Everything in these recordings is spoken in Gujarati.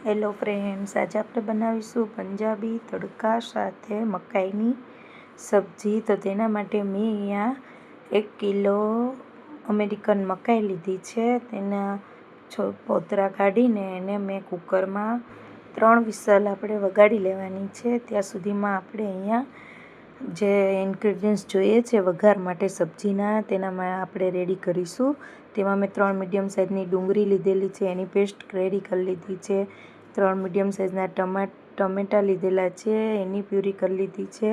હેલો ફ્રેન્ડ્સ, આજે આપણે બનાવીશું પંજાબી તડકા સાથે મકાઈની સબ્જી. તો તેના માટે મેં અહીંયા 1 કિલો અમેરિકન મકાઈ લીધી છે. તેના પોતરા કાઢીને એને મેં કુકરમાં 3 વિસલ આપણે વગાડી લેવાની છે. ત્યાં સુધીમાં આપણે અહીંયા જે ઇન્ગ્રીડિયન્ટ્સ જોઈએ છે વઘાર માટે સબ્જીના, તેનામાં આપણે રેડી કરીશું. તેમાં મેં 3 મીડિયમ સાઇઝની ડુંગળી લીધેલી છે, એની પેસ્ટ રેડી કરી લીધી છે. 3 મીડિયમ સાઇઝના ટમેટાં લીધેલા છે, એની પ્યુરી કરી લીધી છે.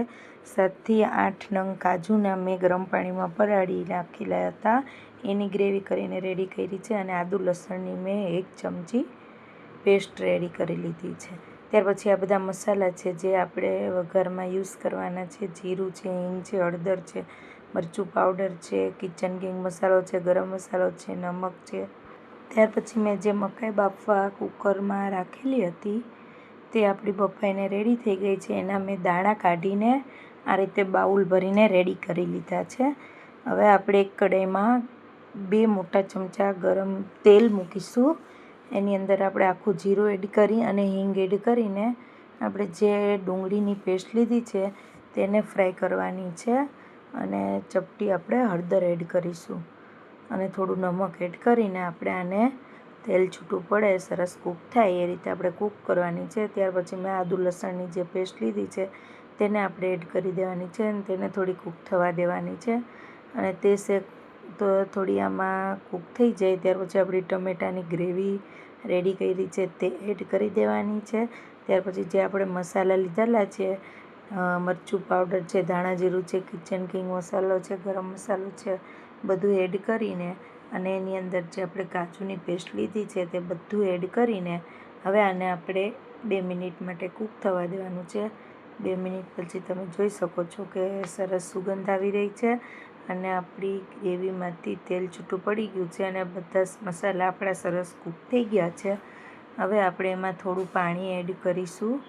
7 થી 8 નંગ કાજુના મેં ગરમ પાણીમાં પલાળી નાખેલા હતા, એની ગ્રેવી કરીને રેડી કરી છે. અને આદુ લસણની મેં 1 ચમચી પેસ્ટ રેડી કરી લીધી છે. ત્યાર પછી આ બધા મસાલા છે જે આપણે વઘારમાં યુઝ કરવાના છે. જીરું છે, હિંગ છે, હળદર છે, મરચું પાવડર છે, કિચન કિંગ મસાલો છે, ગરમ મસાલો છે, નમક છે. ત્યાર પછી મેં જે મકાઈ બાફવા કુકરમાં રાખેલી હતી તે આપણી બફાઈને રેડી થઈ ગઈ છે. એના મેં દાણા કાઢીને આ રીતે બાઉલ ભરીને રેડી કરી લીધા છે. હવે આપણે એક કઢાઈમાં 2 મોટા ચમચા ગરમ તેલ મૂકીશું. એની અંદર આપણે આખું જીરું એડ કરી અને હિંગ એડ કરીને આપણે જે ડુંગળીની પેસ્ટ લીધી છે તેને ફ્રાય કરવાની છે. અને ચપટી આપણે હળદર એડ કરીશું અને થોડું નમક એડ કરીને આપણે આને તેલ છૂટું પડે સરસ કૂક થાય એ રીતે આપણે કૂક કરવાની છે. ત્યાર પછી મેં આદુ લસણની જે પેસ્ટ લીધી છે તેને આપણે એડ કરી દેવાની છે અને તેને થોડી કૂક થવા દેવાની છે. અને તે તો થોડી આમાં કૂક થઈ જાય ત્યાર પછી આપણી ટમેટાની ગ્રેવી રેડી કરી છે તે એડ કરી દેવાની છે. ત્યાર પછી જે આપણે મસાલા લીધેલા છે, મરચું પાવડર છે, ધાણા જીરું છે, કિચન કિંગ મસાલો છે, ગરમ મસાલો છે, બધું એડ કરીને અને એની અંદર જે આપણે કાજુની પેસ્ટ લીધી છે તે બધું એડ કરીને હવે આને આપણે 2 મિનિટ માટે કૂક થવા દેવાનું છે. 2 મિનિટ પછી તમે જોઈ શકો છો કે સરસ સુગંધ આવી રહી છે અને આપણી ગ્રેવીમાંથી તેલ છૂટું પડી ગયું છે અને બધા મસાલા આપણા સરસ કૂક થઈ ગયા છે. હવે આપણે એમાં થોડું પાણી એડ કરીશું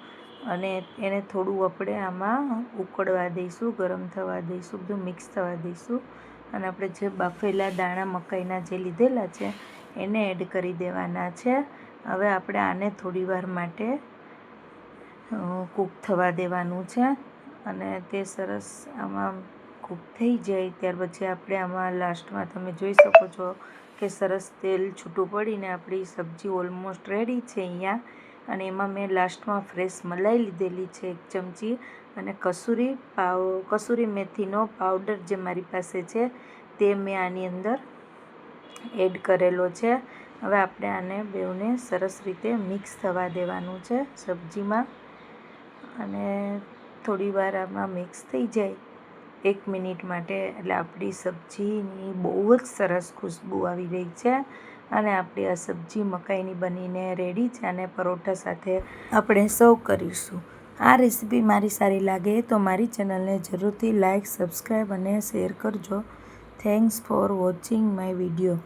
અને એને થોડું આપણે આમાં ઉકળવા દઈશું, ગરમ થવા દઈશું, બધું મિક્સ થવા દઈશું. અને આપણે જે બાફેલા દાણા મકાઈના જે લીધેલા છે એને એડ કરી દેવાના છે. હવે આપણે આને થોડી વાર માટે કૂક થવા દેવાનું છે અને તે સરસ આમાં કૂક થઈ જાય ત્યાર પછી આપણે આમાં લાસ્ટમાં તમે જોઈ શકો છો કે સરસ તેલ છૂટું પડીને આપણી સબ્જી ઓલમોસ્ટ રેડી છે અહીંયા. અને એમાં મેં લાસ્ટમાં ફ્રેશ મલાઈ લીધેલી છે 1 ચમચી અને કસૂરી મેથીનો પાવડર જે મારી પાસે છે તે મેં આની અંદર એડ કરેલો છે. હવે આપણે આને બેઉને સરસ રીતે મિક્સ થવા દેવાનું છે સબ્જીમાં અને થોડી વાર આમાં મિક્સ થઈ જાય 1 મિનિટ માટે એટલે આપણી સબ્જીની બહુ જ સરસ ખુશ્બુ આવી રહી છે. અને આપણી આ સબ્જી મકાઈની બનીને રેડી છે. અને પરોઠા સાથે આપણે સર્વ કરીશું. આ રેસીપી મારી સારી લાગે તો મારી ચેનલને જરૂરથી લાઇક, સબસ્ક્રાઈબ અને શેર કરજો. Thanks for watching my video.